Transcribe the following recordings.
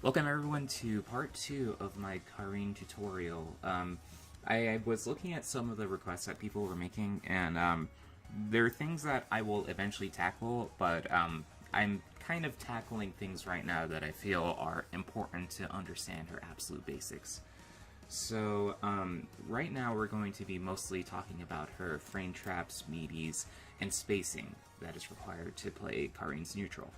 Welcome everyone to part 2 of my Karin tutorial. I was looking at some of the requests that people were making, and there are things that I will eventually tackle, but I'm kind of tackling things right now that I feel are important to understand her absolute basics. So, right now we're going to be mostly talking about her frame traps, meaties, and spacing that is required to play Karin's neutral.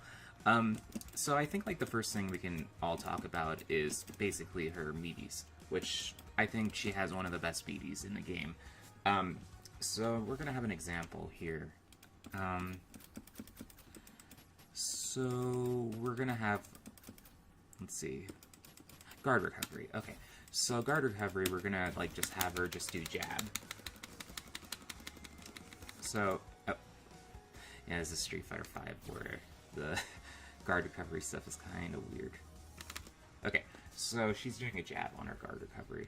So I think like the first thing we can all talk about is basically her meaties, which I think she has one of the best meaties in the game. So we're gonna have an example here. So we're gonna have, let's see, guard recovery. Okay, so guard recovery, we're gonna like just have her just do jab. So, oh, yeah, this is Street Fighter 5 where the guard recovery stuff is kind of weird. Okay, so she's doing a jab on her guard recovery.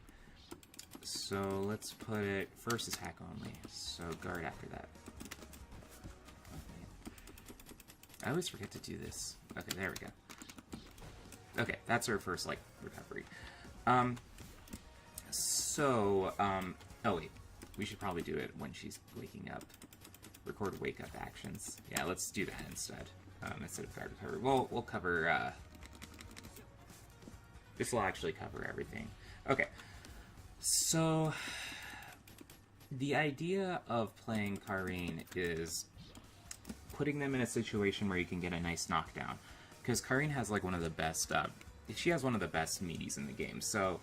So let's put it first attack only. So guard after that. Okay. I always forget to do this. Okay, there we go. Okay, that's her first like recovery. Oh wait, we should probably do it when she's waking up. Record wake up actions. Yeah, let's do that instead. Instead of guard recovery. We'll cover, this will actually cover everything. Okay, so the idea of playing Karin is putting them in a situation where you can get a nice knockdown. Because Karin has like one of the best, she has one of the best meaties in the game. So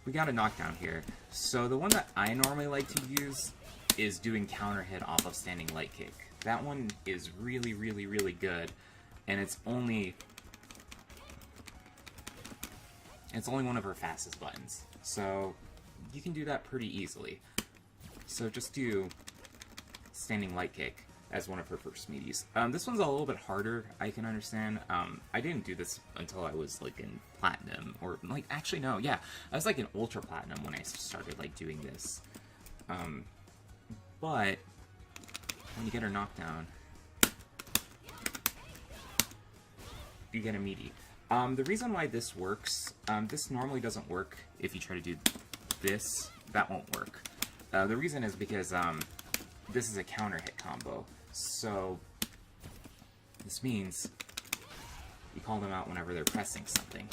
we got a knockdown here. So the one that I normally like to use is doing counter hit off of standing light kick. That one is really, really, really good, and it's only one of her fastest buttons, so you can do that pretty easily. So just do standing light kick as one of her first meaties. This one's a little bit harder, I can understand. I didn't do this until I was like in platinum, or like actually no, yeah, I was like in ultra platinum when I started like doing this. But when you get her knocked down, you get a meaty. The reason why this works, this normally doesn't work if you try to do this. That won't work. The reason is because this is a counter hit combo. So this means you call them out whenever they're pressing something.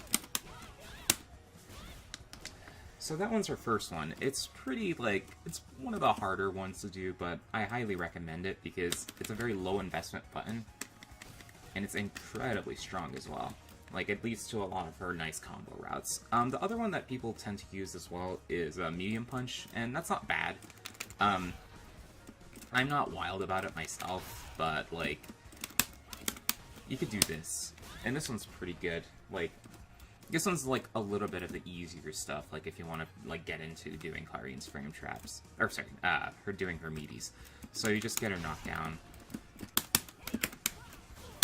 So that one's her first one. It's pretty, like, it's one of the harder ones to do, but I highly recommend it because it's a very low investment button, and it's incredibly strong as well. Like, it leads to a lot of her nice combo routes. The other one that people tend to use as well is medium punch, and that's not bad. I'm not wild about it myself, but, like, you could do this. And this one's pretty good. Like, this one's like a little bit of the easier stuff, like if you want to like get into doing Karin's frame traps, or sorry, her doing her meaties. So you just get her knocked down,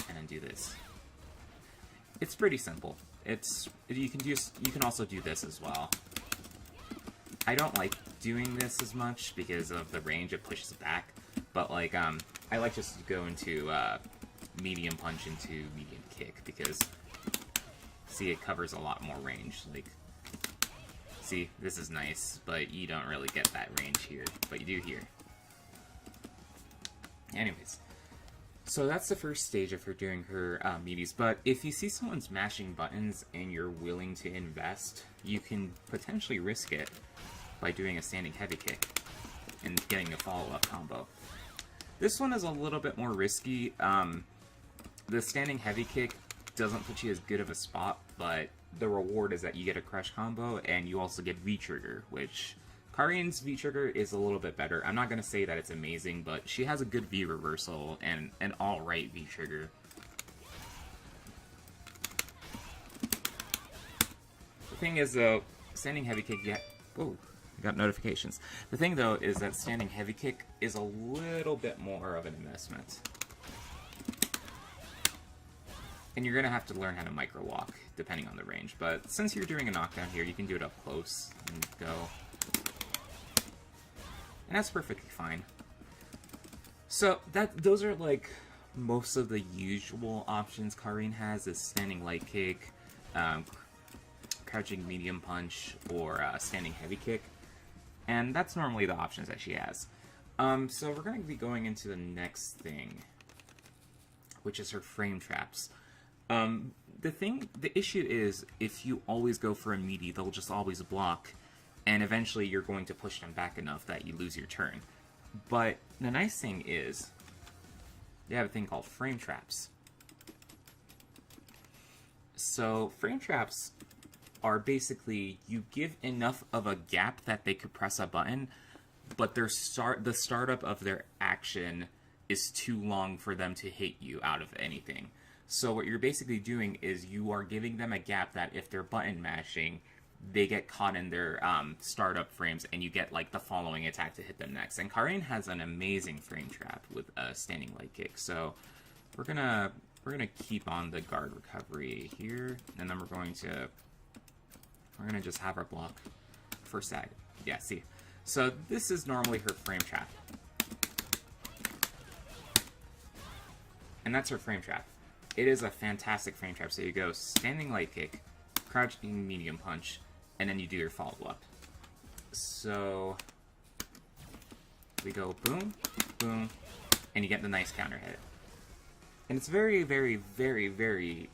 and then do this. It's pretty simple. You can also do this as well. I don't like doing this as much because of the range it pushes back, but like I like just to go into medium punch into medium kick because. See, it covers a lot more range. Like, see, this is nice, but you don't really get that range here, but you do here. Anyways, so that's the first stage of her doing her meaties, but if you see someone's mashing buttons and you're willing to invest, you can potentially risk it by doing a standing heavy kick and getting a follow-up combo. This one is a little bit more risky. The standing heavy kick doesn't put you as good of a spot, but the reward is that you get a crush combo and you also get V-trigger, which Karin's V-trigger is a little bit better. I'm not going to say that it's amazing, but she has a good V-reversal and an alright V-trigger. The thing is though, standing heavy kick, whoa, I got notifications. The thing though is that standing heavy kick is a little bit more of an investment. And you're going to have to learn how to micro walk, depending on the range. But since you're doing a knockdown here, you can do it up close and go. And that's perfectly fine. So those are like most of the usual options Karin has is standing light kick, um, crouching medium punch, or standing heavy kick. And that's normally the options that she has. So we're going to be going into the next thing, which is her frame traps. The issue is, if you always go for a meaty, they'll just always block, and eventually you're going to push them back enough that you lose your turn. But the nice thing is, they have a thing called frame traps. So frame traps are basically, you give enough of a gap that they could press a button, but the startup of their action is too long for them to hit you out of anything. So what you're basically doing is you are giving them a gap that if they're button mashing, they get caught in their startup frames, and you get like the following attack to hit them next. And Karin has an amazing frame trap with a standing leg kick. So we're gonna keep on the guard recovery here, and then we're gonna just have her block for sag. Yeah, see. So this is normally her frame trap. And that's her frame trap. It is a fantastic frame trap. So you go standing light kick, crouching medium punch, and then you do your follow-up. So we go boom, boom, and you get the nice counter hit. And it's very, very, very, very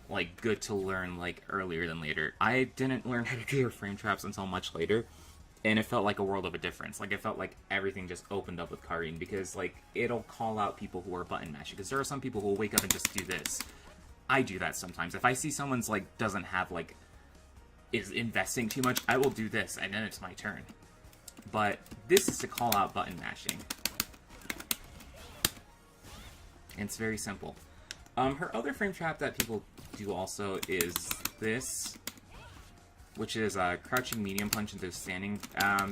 like good to learn like earlier than later. I didn't learn how to do frame traps until much later, and it felt like a world of a difference. Like, it felt like everything just opened up with Karin, because like it'll call out people who are button mashing, because there are some people who will wake up and just do this. I do that sometimes. If I see someone's like doesn't have like is investing too much, I will do this, and then it's my turn. But this is to call out button mashing. And it's very simple. Her other frame trap that people do also is this, which is crouching medium punch into standing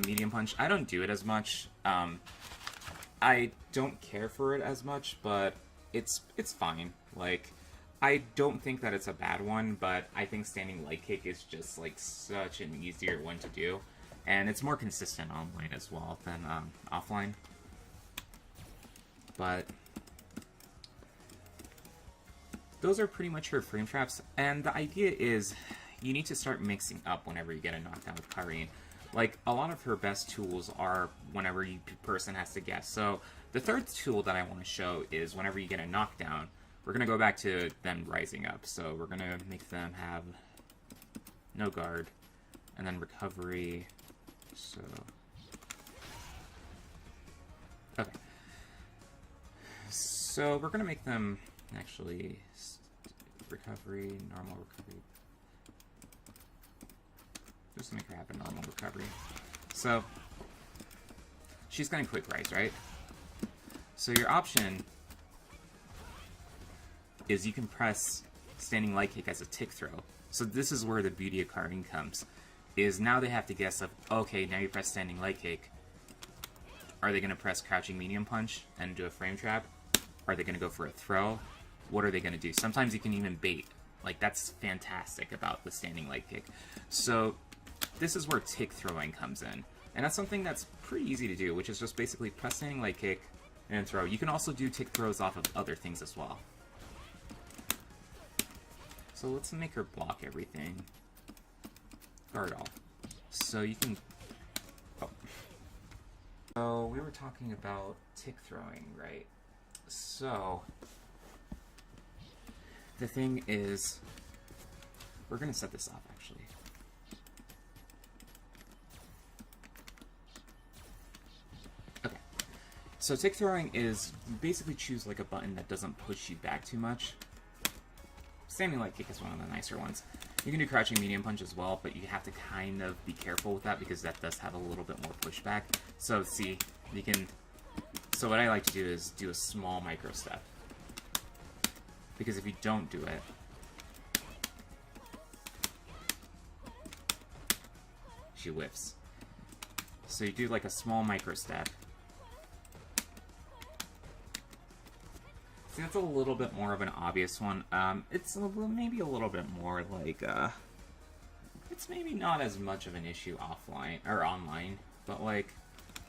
medium punch. I don't do it as much. I don't care for it as much, but it's fine. Like, I don't think that it's a bad one, but I think standing leg kick is just like such an easier one to do, and it's more consistent online as well than offline. But those are pretty much her frame traps, and the idea is you need to start mixing up whenever you get a knockdown with Karin. Like, a lot of her best tools are whenever the person has to guess. So the third tool that I want to show is whenever you get a knockdown, we're going to go back to them rising up. So we're going to make them have no guard, and then recovery. So, okay. So we're going to make them actually recovery, normal recovery. Just make her have a normal recovery. So she's going to quick rise, right? So your option is you can press standing light kick as a tick throw. So this is where the beauty of Karin comes. Is now they have to guess of, okay, now you press standing light kick. Are they going to press crouching medium punch and do a frame trap? Are they going to go for a throw? What are they going to do? Sometimes you can even bait. Like, that's fantastic about the standing light kick. So this is where tick throwing comes in. And that's something that's pretty easy to do, which is just basically press standing light kick and throw. You can also do tick throws off of other things as well. So let's make her block everything. Guard all. So you can... Oh. So we were talking about tick throwing, right? So the thing is, we're going to set this off, actually. Okay. So tick throwing is, you basically choose like a button that doesn't push you back too much. Standing light kick is one of the nicer ones. You can do crouching medium punch as well, but you have to kind of be careful with that because that does have a little bit more pushback. So see, you can... So what I like to do is do a small micro step. Because if you don't do it, she whiffs. So you do like a small micro step. See, that's a little bit more of an obvious one. It's maybe a little bit more like, it's maybe not as much of an issue offline, or online, but like,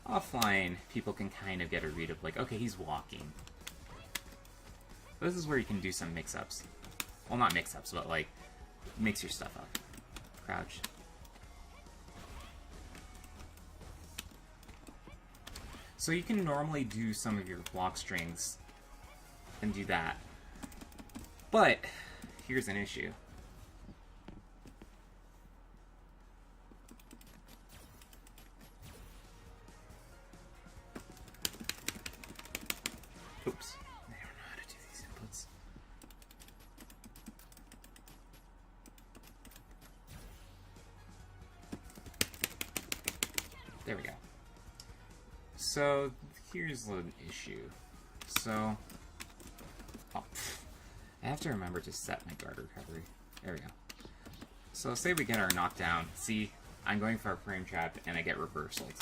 offline, people can kind of get a read of like, okay, he's walking. This is where you can do some mix-ups. Well, not mix-ups, but like, Mix your stuff up. Crouch. So you can normally do some of your block strings and do that. But here's an issue. Oops. I don't know how to do these inputs. There we go. So here's the issue. So I have to remember to set my guard recovery. There we go. So say we get our knockdown. See, I'm going for a frame trap and I get reversaled.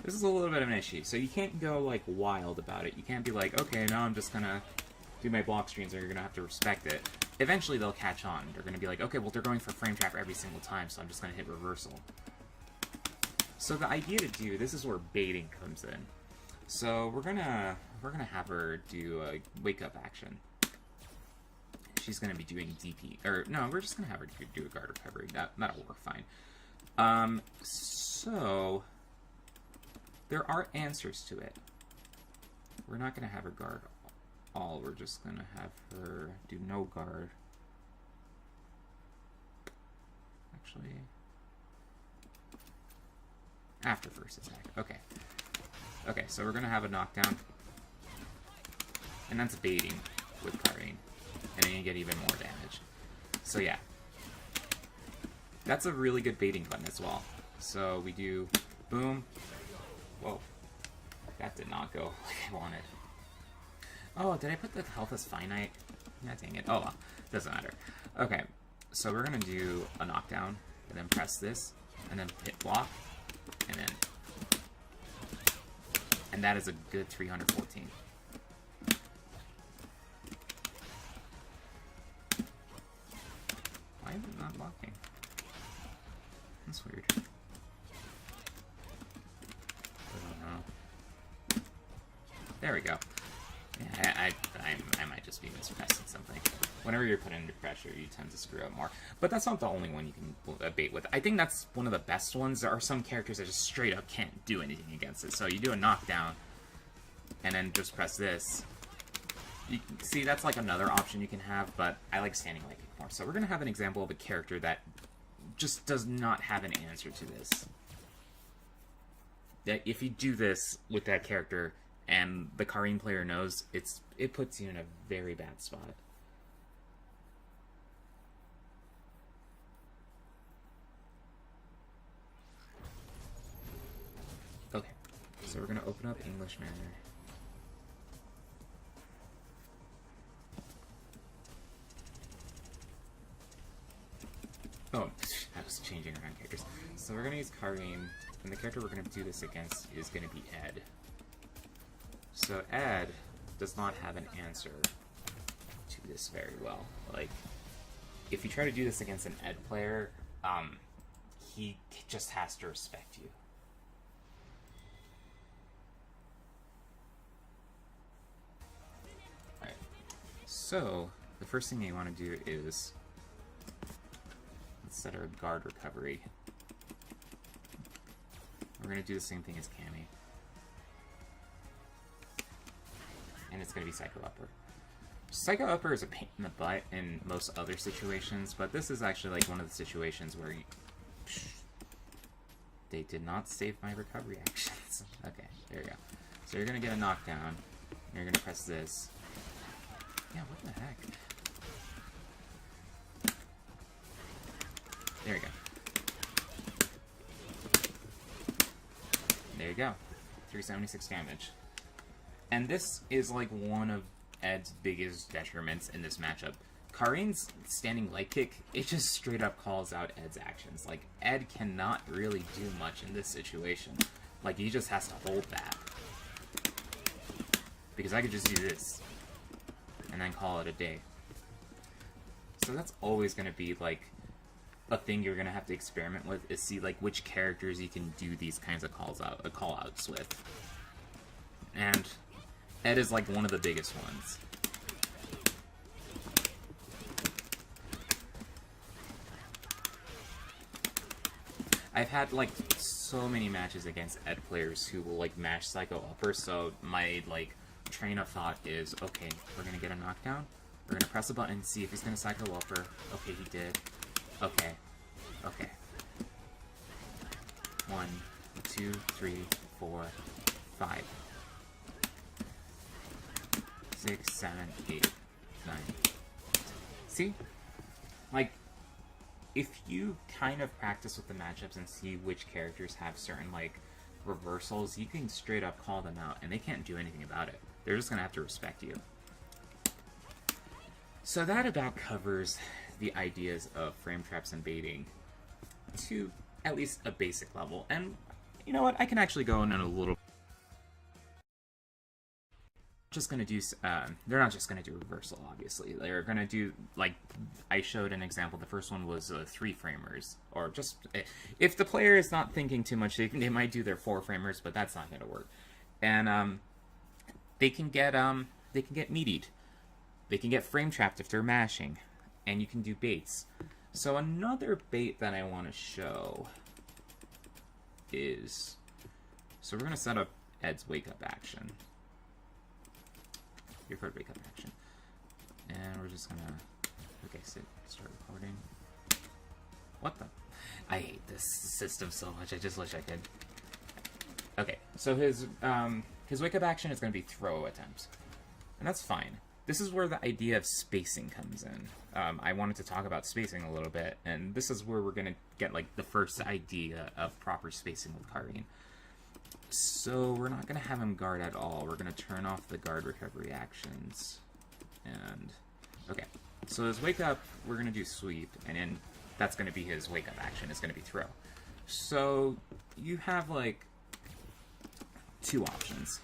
This is a little bit of an issue. So you can't go like wild about it. You can't be like, okay, now I'm just gonna do my block streams and you're gonna have to respect it. Eventually they'll catch on. They're gonna be like, okay, well they're going for frame trap every single time, so I'm just gonna hit reversal. So the idea to do, this is where baiting comes in. So we're gonna have her do a wake up action. She's gonna be doing DP, or no, we're just gonna have her do a guard recovery. That'll work fine. So there are answers to it. We're not gonna have her guard all. We're just gonna have her do no guard. Actually, after first attack. Okay. Okay, so we're gonna have a knockdown. And that's baiting with Karin. And then you get even more damage. So yeah. That's a really good baiting button as well. So we do boom. Whoa. That did not go like I wanted. Oh, did I put the health as finite? Yeah, dang it. Oh well. Doesn't matter. Okay. So we're gonna do a knockdown. And then press this. And then hit block. And then... And that is a good 314. Why is it not blocking? That's weird. I don't know. There we go. Yeah, I might just be mispressing something. Whenever you're put under pressure, you tend to screw up more. But that's not the only one you can bait with. I think that's one of the best ones. There are some characters that just straight up can't do anything against it. So you do a knockdown, and then just press this. You can see, that's like another option you can have, but I like standing like more. So we're going to have an example of a character that just does not have an answer to this. That if you do this with that character, and the Karin player knows, it puts you in a very bad spot. Okay, so we're gonna open up English Manor. Oh, I was changing around characters. So we're gonna use Karin, and the character we're gonna do this against is gonna be Ed. So Ed does not have an answer to this very well. Like, if you try to do this against an Ed player, he just has to respect you. Alright, so the first thing you want to do is let's set our guard recovery. We're going to do the same thing as Cammy. And it's going to be Psycho Upper. Psycho Upper is a pain in the butt in most other situations, but this is actually like one of the situations where they did not save my recovery actions. Okay, there you go. So you're going to get a knockdown. You're going to press this. Yeah, what the heck? There you go. There you go. 376 damage. And this is like one of Ed's biggest detriments in this matchup. Karin's standing light kick, it just straight up calls out Ed's actions. Like, Ed cannot really do much in this situation. Like, he just has to hold that. Because I could just do this. And then call it a day. So that's always going to be, like, a thing you're going to have to experiment with, is see, like, which characters you can do these kinds of call-outs with. And Ed is, like, one of the biggest ones. I've had, like, so many matches against Ed players who will, like, mash Psycho Upper, so my, like, train of thought is, okay, we're gonna get a knockdown, we're gonna press a button, see if he's gonna Psycho Upper. Okay, he did. Okay. Okay. 1, 2, 3, 4, 5, 6, 7, 8, 9. See? Like, if you kind of practice with the matchups and see which characters have certain, like, reversals, you can straight up call them out, and they can't do anything about it. They're just gonna have to respect you. So that about covers the ideas of frame traps and baiting to at least a basic level. And you know what? I can actually go in a little... Just gonna do they're not just gonna do reversal, obviously. They're gonna do, like, I showed an example. The first one was 3 framers, or just if the player is not thinking too much, they might do their 4 framers, but that's not gonna work. And they can get meatied, they can get frame trapped if they're mashing, and you can do baits. So another bait that I want to show is, so we're gonna set up Ed's wake up action. Your card wake up action. And we're just gonna... Okay, start recording. What the... I hate this system so much, I just wish I could. Okay, so his wake up action is gonna be throw attempts. And that's fine. This is where the idea of spacing comes in. I wanted to talk about spacing a little bit, and this is where we're gonna get, like, the first idea of proper spacing with Karin. So we're not going to have him guard at all. We're going to turn off the guard recovery actions. And, okay. So his wake up, we're going to do sweep, and then that's going to be his wake up action. It's going to be throw. So you have, like, 2 options.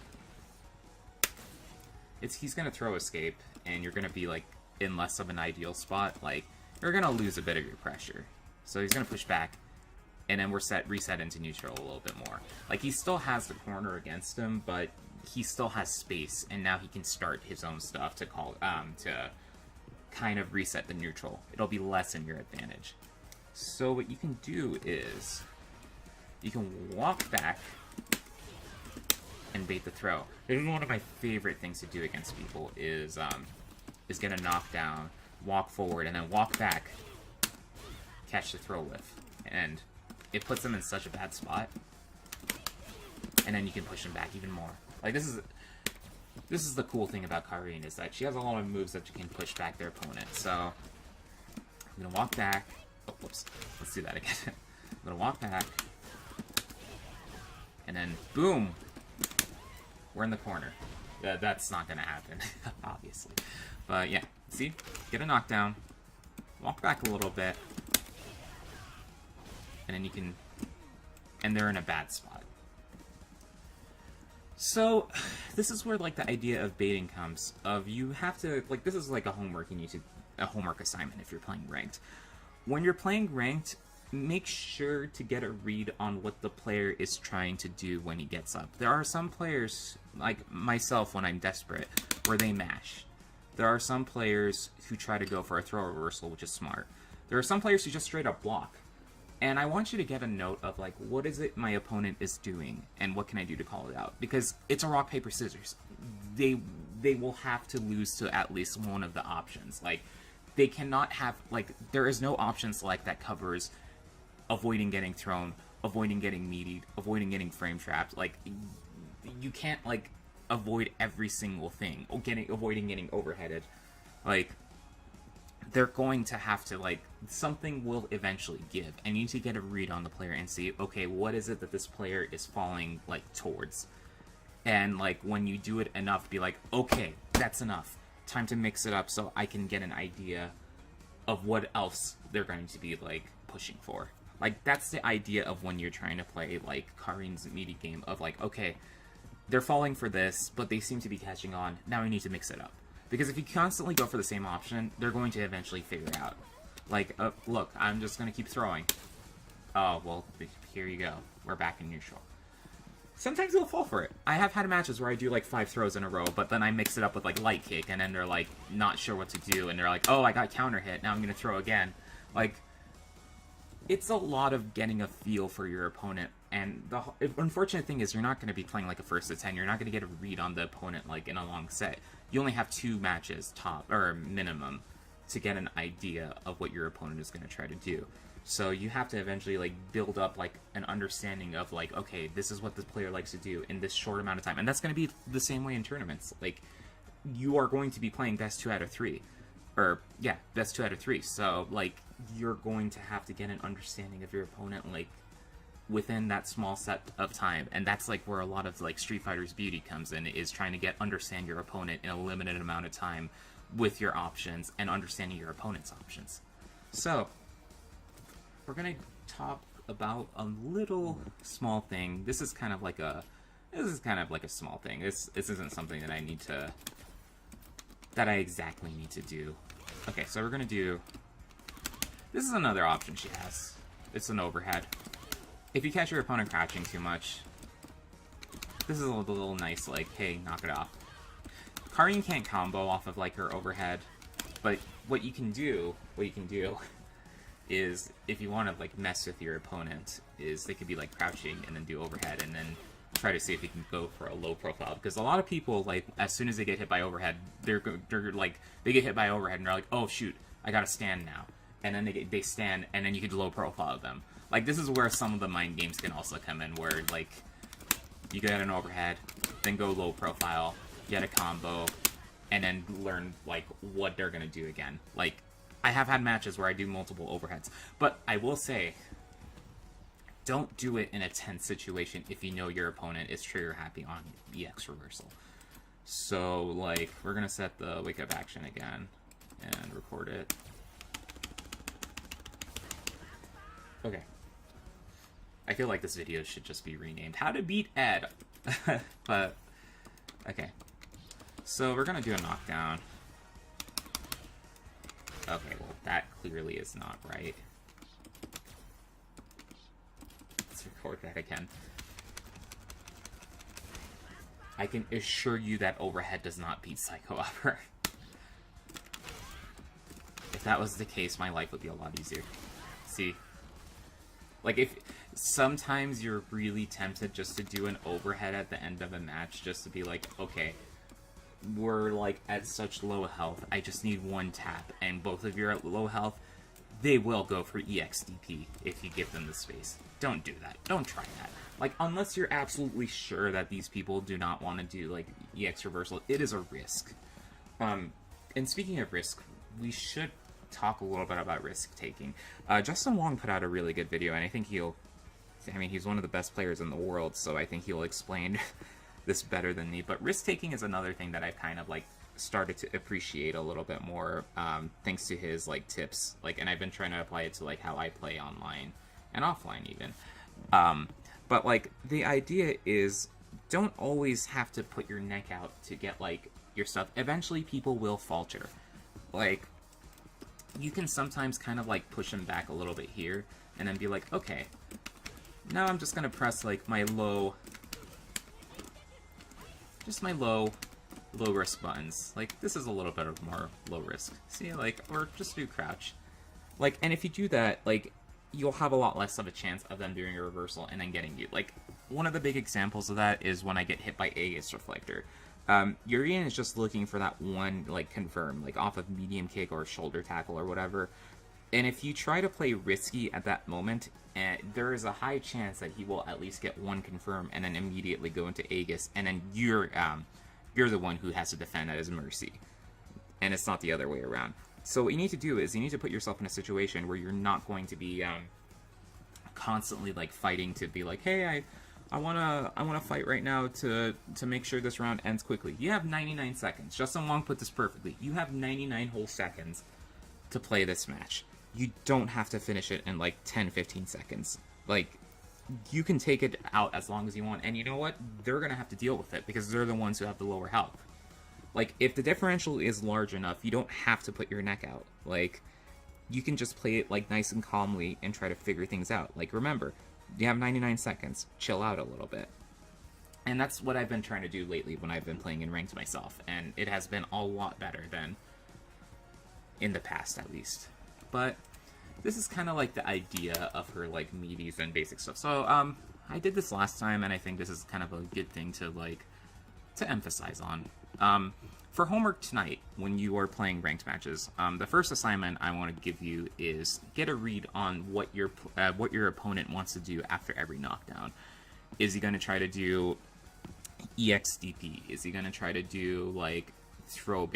He's going to throw escape, and you're going to be, like, in less of an ideal spot. Like, you're going to lose a bit of your pressure. So he's going to push back. And then we're reset into neutral a little bit more. Like, he still has the corner against him, but he still has space, and now he can start his own stuff to kind of reset the neutral. It'll be less in your advantage. So what you can do is you can walk back and bait the throw. This is one of my favorite things to do against people is get a knockdown, walk forward, and then walk back, catch the throw whiff, and it puts them in such a bad spot, and then you can push them back even more. Like, this is the cool thing about Karin, is that she has a lot of moves that you can push back their opponent. So I'm gonna walk back. Oh, whoops. Let's do that again. I'm gonna walk back, and then boom, we're in the corner. That's not gonna happen, obviously. But yeah, see, get a knockdown, walk back a little bit. And then you can... And they're in a bad spot. So, this is where, like, the idea of baiting comes. Of you have to... Like, this is like a homework assignment if you're playing ranked. When you're playing ranked, make sure to get a read on what the player is trying to do when he gets up. There are some players, like myself when I'm desperate, where they mash. There are some players who try to go for a throw reversal, which is smart. There are some players who just straight up block. And I want you to get a note of, like, what is it my opponent is doing, and what can I do to call it out? Because it's a rock, paper, scissors. They will have to lose to at least one of the options. Like, they cannot have, like, there is no option select that covers avoiding getting thrown, avoiding getting meatied, avoiding getting frame trapped. Like, you can't, like, avoid every single thing. Avoiding getting overheaded. Like, they're going to have to, like, something will eventually give. I need to get a read on the player and see, okay, what is it that this player is falling, like, towards? And, like, when you do it enough, be like, okay, that's enough. Time to mix it up so I can get an idea of what else they're going to be, like, pushing for. Like, that's the idea of when you're trying to play, like, Karin's meaty game of, like, okay, they're falling for this, but they seem to be catching on. Now I need to mix it up. Because if you constantly go for the same option, they're going to eventually figure it out. Like, look, I'm just going to keep throwing. Oh, well, here you go. We're back in neutral. Sometimes they'll fall for it. I have had matches where I do, like, 5 throws in a row, but then I mix it up with, like, light kick, and then they're, like, not sure what to do, and they're like, oh, I got counter hit, now I'm going to throw again. Like, it's a lot of getting a feel for your opponent. And the unfortunate thing is you're not going to be playing like a first to 10. You're not going to get a read on the opponent like in a long set. You only have 2 matches top or minimum to get an idea of what your opponent is going to try to do. So you have to eventually like build up like an understanding of like, okay, this is what this player likes to do in this short amount of time. And that's going to be the same way in tournaments. Like, you are going to be playing best 2 out of 3. Or, yeah, best 2 out of 3. So, like, you're going to have to get an understanding of your opponent, like, within that small set of time. And that's, like, where a lot of, like, Street Fighter's beauty comes in, is trying to understand your opponent in a limited amount of time with your options and understanding your opponent's options. So, we're going to talk about a little small thing. This is kind of like a small thing. This isn't something that I exactly need to do. Okay, so we're gonna do... This is another option she has. It's an overhead. If you catch your opponent crouching too much, this is a little nice, like, hey, knock it off. Karin can't combo off of, like, her overhead, but what you can do is, if you want to, like, mess with your opponent, is they could be, like, crouching and then do overhead and then try to see if you can go for a low profile, because a lot of people, like, as soon as they get hit by overhead, they're like, they get hit by overhead and they're like, oh shoot, I gotta stand now, and then they stand, and then you can low profile them. Like, this is where some of the mind games can also come in, where like you get an overhead, then go low profile, get a combo, and then learn like what they're gonna do again. Like, I have had matches where I do multiple overheads, but I will say, don't do it in a tense situation if you know your opponent is trigger happy on EX reversal. So, like, we're going to set the wake up action again and record it. Okay. I feel like this video should just be renamed How to Beat Ed. But, okay. So, we're going to do a knockdown. Okay, well, that clearly is not right. Record that again. I can assure you that overhead does not beat Psycho Upper. If that was the case, my life would be a lot easier. See? Like, if sometimes you're really tempted just to do an overhead at the end of a match, just to be like, okay, we're like at such low health, I just need 1 tap, and both of you are at low health, they will go for EXDP if you give them the space. Don't do that. Don't try that. Like, unless you're absolutely sure that these people do not want to do, like, EX reversal, it is a risk. And speaking of risk, we should talk a little bit about risk-taking. Justin Wong put out a really good video, and I think he's one of the best players in the world, so I think he'll explain this better than me. But risk-taking is another thing that I've kind of, like, started to appreciate a little bit more, thanks to his, like, tips. Like, and I've been trying to apply it to, like, how I play online and offline even. But like, the idea is, don't always have to put your neck out to get like your stuff. Eventually people will falter. Like, you can sometimes kind of like push them back a little bit here and then be like, okay, now I'm just gonna press like my low risk buttons. Like, this is a little bit of more low risk. See, like, or just do crouch. Like, and if you do that, like, you'll have a lot less of a chance of them doing a reversal and then getting you. Like, one of the big examples of that is when I get hit by Aegis Reflector. Urian is just looking for that one, like, confirm, like, off of medium kick or shoulder tackle or whatever. And if you try to play risky at that moment, there is a high chance that he will at least get 1 confirm and then immediately go into Aegis, and then you're the one who has to defend at his mercy. And it's not the other way around. So what you need to do is you need to put yourself in a situation where you're not going to be constantly like fighting to be like, hey, I wanna fight right now to make sure this round ends quickly. You have 99 seconds. Justin Wong put this perfectly. You have 99 whole seconds to play this match. You don't have to finish it in like 10-15 seconds. Like, you can take it out as long as you want, and you know what? They're gonna have to deal with it because they're the ones who have the lower health. Like, if the differential is large enough, you don't have to put your neck out. Like, you can just play it, like, nice and calmly and try to figure things out. Like, remember, you have 99 seconds. Chill out a little bit. And that's what I've been trying to do lately when I've been playing in ranked myself. And it has been a lot better than in the past, at least. But this is kind of like the idea of her like meaties and basic stuff. So I did this last time, and I think this is kind of a good thing to to emphasize on. For homework tonight, when you are playing ranked matches, the first assignment I want to give you is get a read on what your opponent wants to do after every knockdown. Is he going to try to do EXDP? Is he going to try to do like throw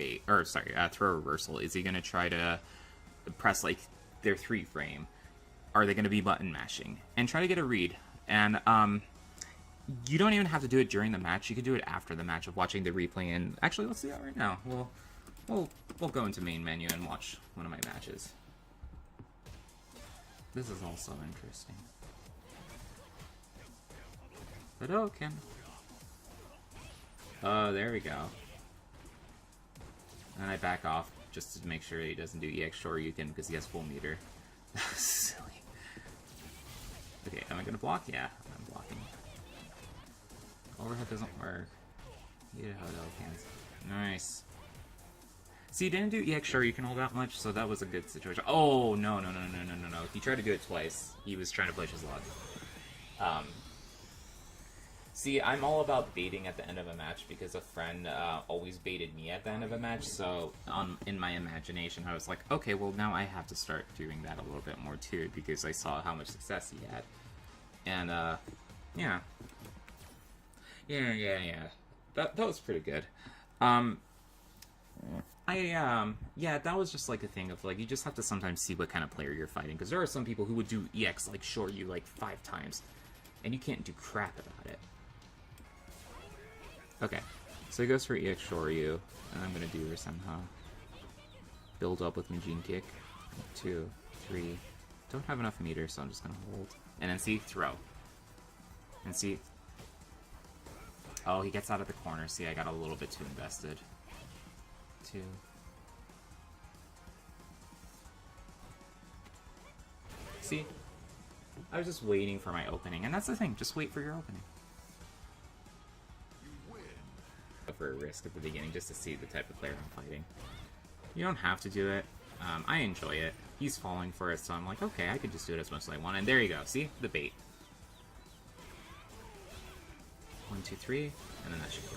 reversal? Is he going to try to press like their 3-frame? Are they going to be button mashing? And try to get a read. And you don't even have to do it during the match. You can do it after the match of watching the replay. And actually, let's do that right now. We'll go into main menu and watch one of my matches. This is also interesting. But okay. Oh, there we go. And I back off just to make sure he doesn't do EX Shoryuken because he has full meter. Silly. Okay, am I gonna block? Yeah, I'm blocking. Overhead doesn't work. Nice. See, he didn't do EX Shoryuken all that much, so that was a good situation. Oh, no. He tried to do it twice. He was trying to push his luck. See, I'm all about baiting at the end of a match because a friend always baited me at the end of a match, so in my imagination I was like, okay, well now I have to start doing that a little bit more too because I saw how much success he had. And, yeah. Yeah. That was pretty good. Yeah, that was just like a thing of like, you just have to sometimes see what kind of player you're fighting because there are some people who would do EX like Shoryu like 5 times and you can't do crap about it. Okay, so he goes for EX Shoryu, and I'm gonna do Rasenha. Build up with Majin Kick. 2, 3. Don't have enough meter, so I'm just gonna hold. And then see, throw. And see. Oh, he gets out of the corner. See, I got a little bit too invested. 2. See? I was just waiting for my opening, and that's the thing, just wait for your opening. For a risk at the beginning just to see the type of player I'm fighting. You don't have to do it. I enjoy it. He's falling for it, so I'm like, okay, I could just do it as much as I want. And there you go. See? The bait. 1, 2, 3, and then that should go.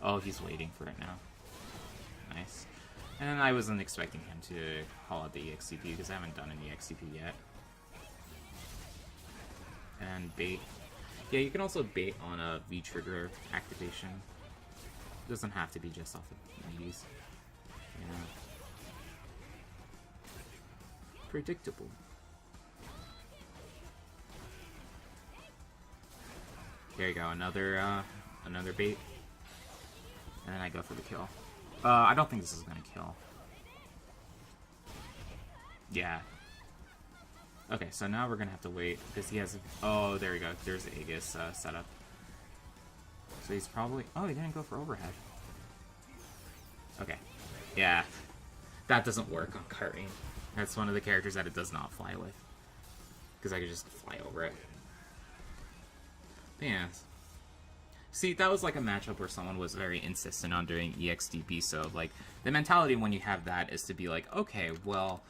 Oh, he's waiting for it now. Nice. And I wasn't expecting him to call out the EXCP because I haven't done an EXCP yet. And bait. Yeah, you can also bait on a V-trigger activation. It doesn't have to be just off of Meaties. Yeah. Predictable. There you go, another bait. And then I go for the kill. I don't think this is gonna kill. Yeah. Okay, so now we're gonna have to wait, because he has... Oh, there we go. There's the Aegis setup. So he's probably... Oh, he didn't go for overhead. Okay. Yeah. That doesn't work on Karin. That's one of the characters that it does not fly with. Because I could just fly over it. But yeah. See, that was like a matchup where someone was very insistent on doing EXDP, so like, the mentality when you have that is to be like, okay, well,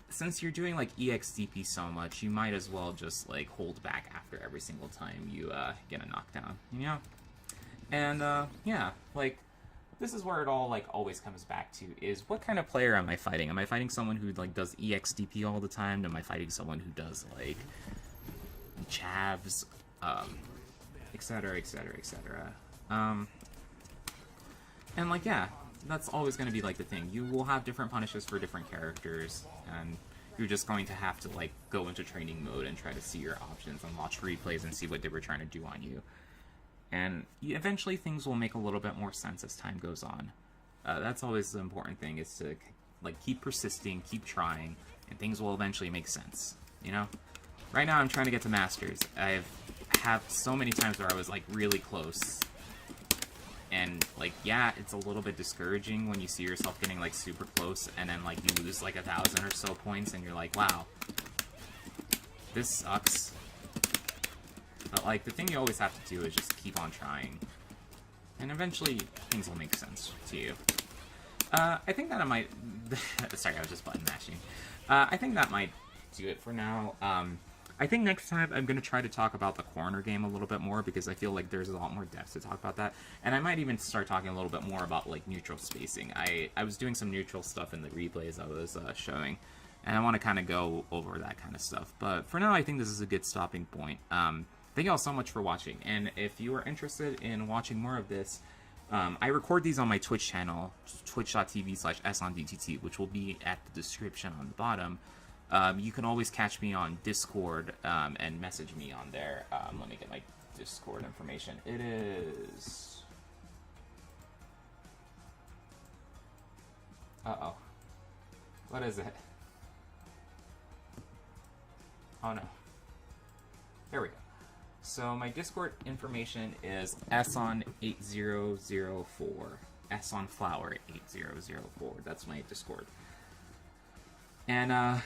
since you're doing like EXDP so much, you might as well just like hold back after every single time you get a knockdown, you know? And yeah, like, this is where it all like always comes back to is what kind of player am I fighting? Am I fighting someone who like does EXDP all the time? Am I fighting someone who does like chavs, etc, etc, etc. And like, yeah, that's always going to be like the thing. You will have different punishes for different characters, and you're just going to have to like go into training mode and try to see your options and watch replays and see what they were trying to do on you. And eventually things will make a little bit more sense as time goes on. That's always the important thing, is to like keep persisting, keep trying, and things will eventually make sense, you know? Right now I'm trying to get to Masters. I've had so many times where I was like really close, and like, yeah, it's a little bit discouraging when you see yourself getting like super close and then like you lose like 1,000 or so points and you're like, wow, this sucks. But like, the thing you always have to do is just keep on trying, and eventually things will make sense to you. I think that I might... Sorry, I was just button mashing. I think that might do it for now. I think next time I'm going to try to talk about the corner game a little bit more, because I feel like there's a lot more depth to talk about that. And I might even start talking a little bit more about, like, neutral spacing. I was doing some neutral stuff in the replays I was showing, and I want to kind of go over that kind of stuff. But for now, I think this is a good stopping point. Thank you all so much for watching, and if you are interested in watching more of this, I record these on my Twitch channel, twitch.tv/SOnDTT, which will be at the description on the bottom. You can always catch me on Discord and message me on there. Let me get my Discord information. It is... Uh-oh. What is it? Oh no. There we go. So my Discord information is SON8004. SONFlower8004. That's my Discord. And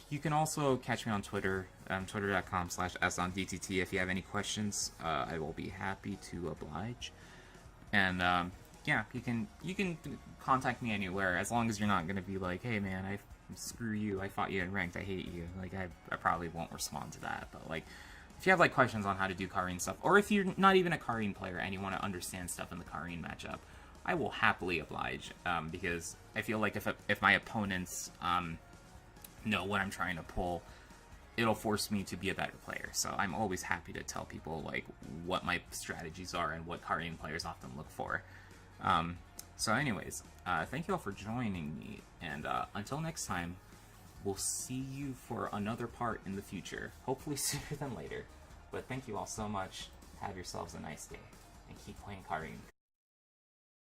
you can also catch me on Twitter, twitter.com/SOnDTT. If you have any questions, I will be happy to oblige. And yeah, you can contact me anywhere, as long as you're not gonna be like, hey man, screw you, I fought you in ranked, I hate you. Like, I probably won't respond to that, but like, if you have like questions on how to do Karin stuff, or if you're not even a Karin player and you want to understand stuff in the Karin matchup, I will happily oblige, because I feel like if my opponents know what I'm trying to pull, it'll force me to be a better player. So I'm always happy to tell people like what my strategies are and what Karin players often look for. So anyways, thank you all for joining me, and until next time, we'll see you for another part in the future, hopefully sooner than later. But thank you all so much. Have yourselves a nice day, and keep playing Karin.